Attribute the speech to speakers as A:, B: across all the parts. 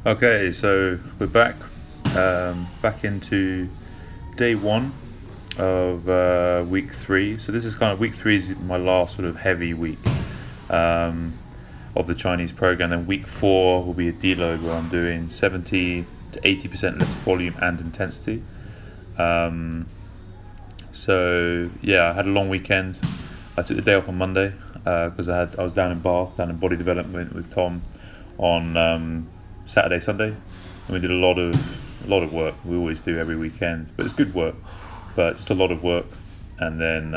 A: Okay, so we're back, back into day one of week three. So this is kind of week three is my last sort of heavy week of the Chinese program. Then week four will be a deload where I'm doing 70 to 80% less volume and intensity. So yeah, I had a long weekend. I took the day off on Monday because I was down in Bath, down in body development with Tom on Saturday, Sunday, and we did a lot of work. We always do every weekend, but it's good work, but just a lot of work. And then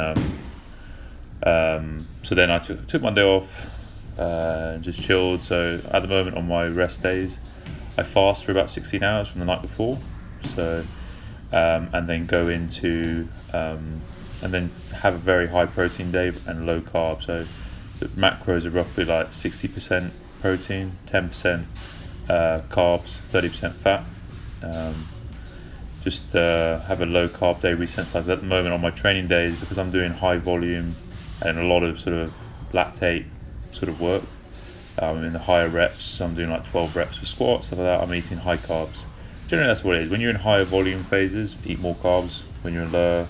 A: so then I took Monday off and just chilled. So at the moment on my rest days, I fast for about 16 hours from the night before. So and then go into and then have a very high protein day and low carb. So the macros are roughly like 60% protein, 10% carbs, 30% fat. Just have a low carb day, resensitize. At the moment on my training days, because I'm doing high volume and a lot of sort of lactate sort of work, in the higher reps, so I'm doing like 12 reps for squats, stuff like that, I'm eating high carbs. Generally that's what it is. When you're in higher volume phases, eat more carbs. When you're in lower,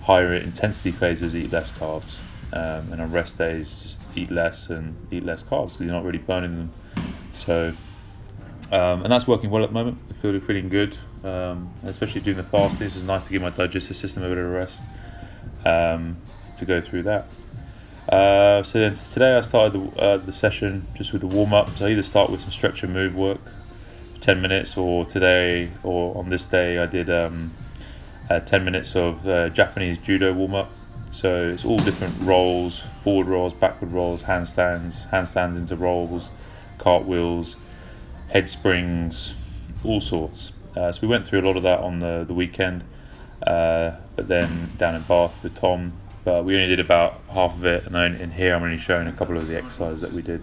A: higher intensity phases, eat less carbs. And on rest days, just eat less and eat less carbs because you're not really burning them. So and that's working well at the moment. I feel feeling good, especially doing the fasting. It's nice to give my digestive system a bit of a rest to go through that. So then today I started the session just with the warm up. So I either start with some stretch and move work for 10 minutes, or today or on this day I did 10 minutes of Japanese Judo warm up. So it's all different rolls, forward rolls, backward rolls, handstands into rolls, cartwheels, head springs, all sorts. So we went through a lot of that on the weekend, but then down in Bath with Tom, but we only did about half of it, and then in here I'm only showing a couple of the exercises that we did.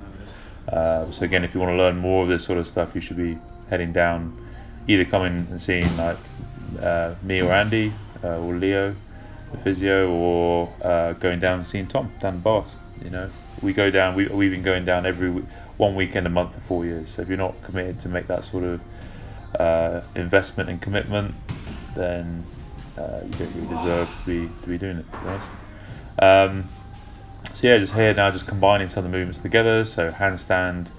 A: So again, if you want to learn more of this sort of stuff, you should be heading down, either coming and seeing like me or Andy or Leo, the physio, or going down and seeing Tom down in Bath. You know, we go down. We've been going down every one weekend a month for 4 years. So if you're not committed to make that sort of investment and commitment, then you don't really deserve to be doing it, to be honest. So yeah, just here now, just combining some of the movements together. So handstand,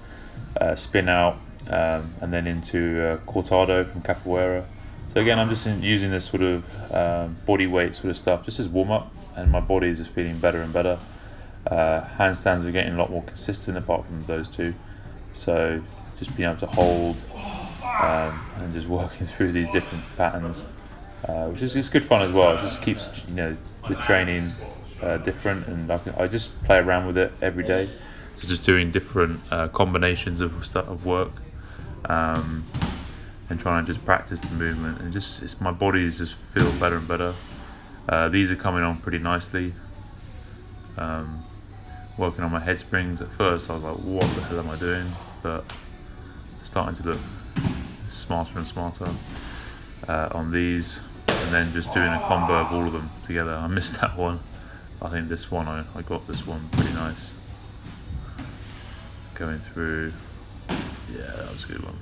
A: spin out, and then into cortado from capoeira. So again, I'm just using this sort of body weight sort of stuff just as warm up, and my body is just feeling better and better. Handstands are getting a lot more consistent apart from those two. So just being able to hold and just working through these different patterns, which is it's good fun as well. It just keeps the training different, and I just play around with it every day. So just doing different combinations of work. And trying to just practice the movement, and my body is just feel better and better. These are coming on pretty nicely. Working on my head springs. At first I was like, what the hell am I doing? But starting to look smarter and smarter on these, and then just doing a combo of all of them together. I missed that one. I think this one, I got this one pretty nice. Going through, yeah, that was a good one.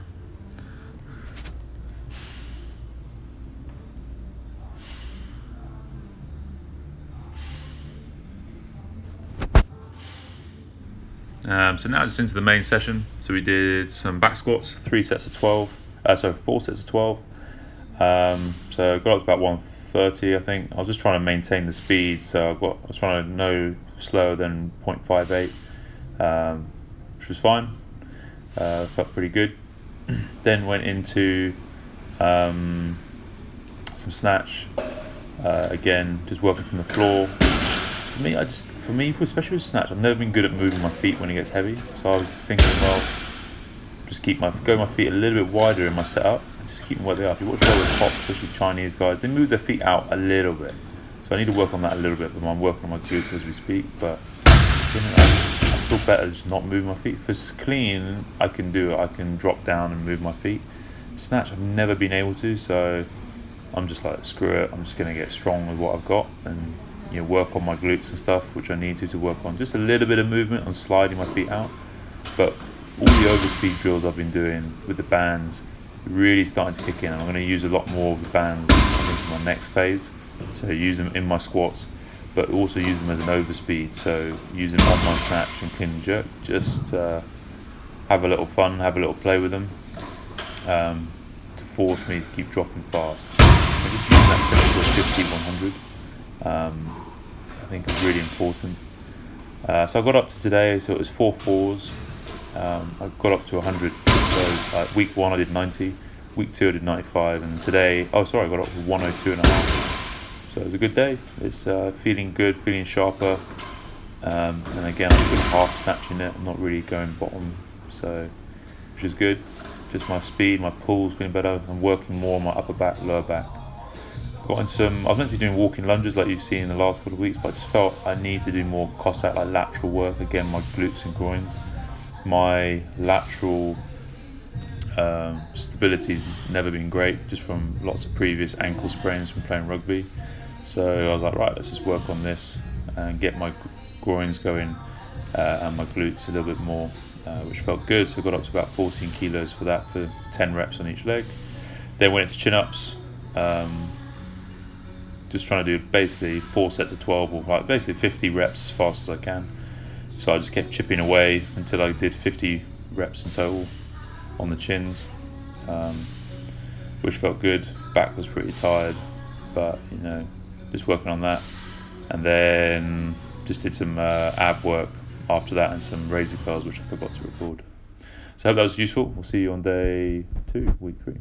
A: So now just into the main session. So we did some back squats, 4 sets of 12. So I got up to about 130, I think. I was just trying to maintain the speed, so I was trying to no slower than 0.58, which was fine. Felt pretty good. Then went into some snatch. Again, just working from the floor. For me, especially with snatch, I've never been good at moving my feet when it gets heavy. So I was thinking, well, just go my feet a little bit wider in my setup, and just keep them where they are. If you watch all the top, especially Chinese guys, they move their feet out a little bit. So I need to work on that a little bit. But I'm working on my glutes as we speak. But I feel better just not moving my feet. If it's clean, I can do it. I can drop down and move my feet. Snatch, I've never been able to. So I'm just like, screw it. I'm just gonna get strong with what I've got and work on my glutes and stuff, which I need to work on. Just a little bit of movement on sliding my feet out, but all the overspeed drills I've been doing with the bands really starting to kick in. I'm going to use a lot more of the bands into my next phase. So use them in my squats, but also use them as an overspeed. So use them on my snatch and clean and jerk. Just have a little fun, have a little play with them, to force me to keep dropping fast. And just use that finish for 50, 100. I think is really important. So I got up to today, so it was 4 4s. I got up to 100. So week 1 I did 90, week 2 I did 95, and today, I got up to 102.5. So it was a good day. It's feeling good, feeling sharper. And again, I'm sort of half snatching it. I'm not really going bottom, so which is good. Just my speed, my pulls feeling better. I'm working more on my upper back, lower back. I was meant to be doing walking lunges like you've seen in the last couple of weeks, but I just felt I need to do more Cossack, like lateral work. Again, my glutes and groins. My lateral stability's never been great, just from lots of previous ankle sprains from playing rugby. So I was like, right, let's just work on this and get my groins going and my glutes a little bit more, which felt good. So I got up to about 14 kilos for that, for 10 reps on each leg. Then went into chin-ups, just trying to do basically 4 sets of 12, or like basically 50 reps as fast as I can. So I just kept chipping away until I did 50 reps in total on the chins, which felt good. Back was pretty tired, but just working on that. And then just did some ab work after that, and some razor curls, which I forgot to record. So I hope that was useful. We'll see you on day 2, week 3.